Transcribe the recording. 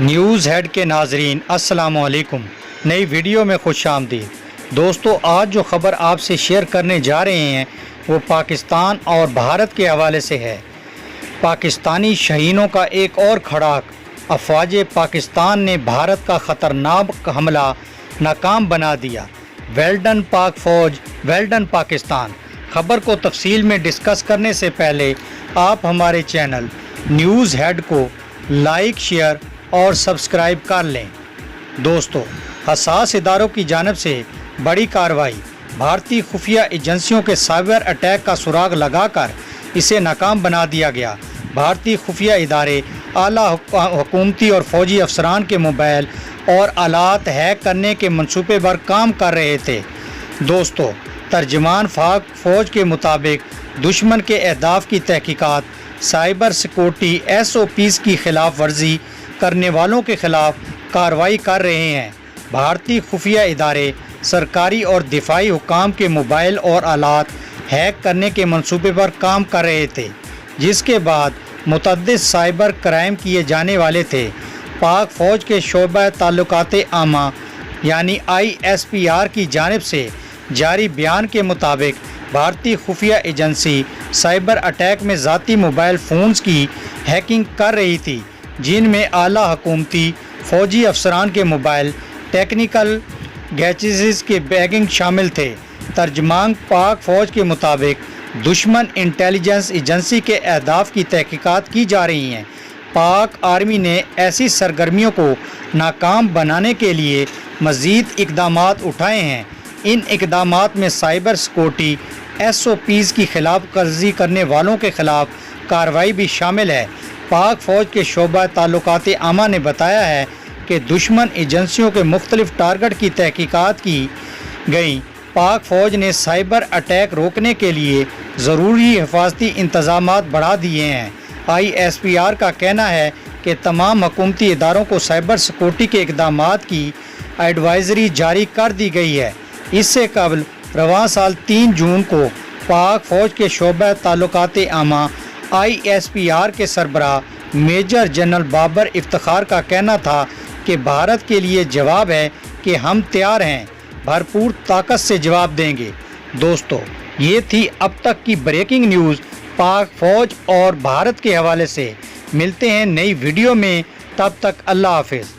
News head کے ناظرین السلام علیکم۔ نئی ویڈیو میں خوش آمدید۔ دوستو، آج جو خبر آپ سے شیئر کرنے جا رہے ہیں وہ پاکستان اور بھارت کے حوالے سے ہے۔ پاکستانی شاہینوں کا ایک اور کھڑاک، افواج پاکستان نے بھارت کا خطرناک حملہ ناکام بنا دیا۔ ویل ڈن پاک فوج، ویل ڈن پاکستان۔ خبر کو تفصیل میں ڈسکس کرنے سے پہلے آپ ہمارے چینل نیوز ہیڈ کو لائک، شیئر اور سبسکرائب کر لیں۔ دوستو، حساس اداروں کی جانب سے بڑی کارروائی، بھارتی خفیہ ایجنسیوں کے سائبر اٹیک کا سراغ لگا کر اسے ناکام بنا دیا گیا۔ بھارتی خفیہ ادارے اعلیٰ حکومتی اور فوجی افسران کے موبائل اور آلات ہیک کرنے کے منصوبے پر کام کر رہے تھے۔ دوستو، ترجمان فوج کے مطابق دشمن کے اہداف کی تحقیقات، سائبر سیکورٹی SOPs کی خلاف ورزی کرنے والوں کے خلاف کارروائی کر رہے ہیں۔ بھارتی خفیہ ادارے سرکاری اور دفاعی حکام کے موبائل اور آلات ہیک کرنے کے منصوبے پر کام کر رہے تھے، جس کے بعد متعدد سائبر کرائم کیے جانے والے تھے۔ پاک فوج کے شعبہ تعلقات عامہ یعنی ISPR کی جانب سے جاری بیان کے مطابق بھارتی خفیہ ایجنسی سائبر اٹیک میں ذاتی موبائل فونز کی ہیکنگ کر رہی تھی، جن میں اعلیٰ حکومتی فوجی افسران کے موبائل، ٹیکنیکل گیجٹس کے بیگنگ شامل تھے۔ ترجمان پاک فوج کے مطابق دشمن انٹیلیجنس ایجنسی کے اہداف کی تحقیقات کی جا رہی ہیں۔ پاک آرمی نے ایسی سرگرمیوں کو ناکام بنانے کے لیے مزید اقدامات اٹھائے ہیں۔ ان اقدامات میں سائبر سیکورٹی SOPs کی خلاف ورزی کرنے والوں کے خلاف کارروائی بھی شامل ہے۔ پاک فوج کے شعبہ تعلقات عامہ نے بتایا ہے کہ دشمن ایجنسیوں کے مختلف ٹارگٹ کی تحقیقات کی گئی۔ پاک فوج نے سائبر اٹیک روکنے کے لیے ضروری حفاظتی انتظامات بڑھا دیے ہیں۔ ISPR کا کہنا ہے کہ تمام حکومتی اداروں کو سائبر سیکورٹی کے اقدامات کی ایڈوائزری جاری کر دی گئی ہے۔ اس سے قبل رواں سال 3 جون کو پاک فوج کے شعبہ تعلقات عامہ ISPR کے سربراہ میجر جنرل بابر افتخار کا کہنا تھا کہ بھارت کے لیے جواب ہے کہ ہم تیار ہیں، بھرپور طاقت سے جواب دیں گے۔ دوستو، یہ تھی اب تک کی بریکنگ نیوز پاک فوج اور بھارت کے حوالے سے۔ ملتے ہیں نئی ویڈیو میں، تب تک اللہ حافظ۔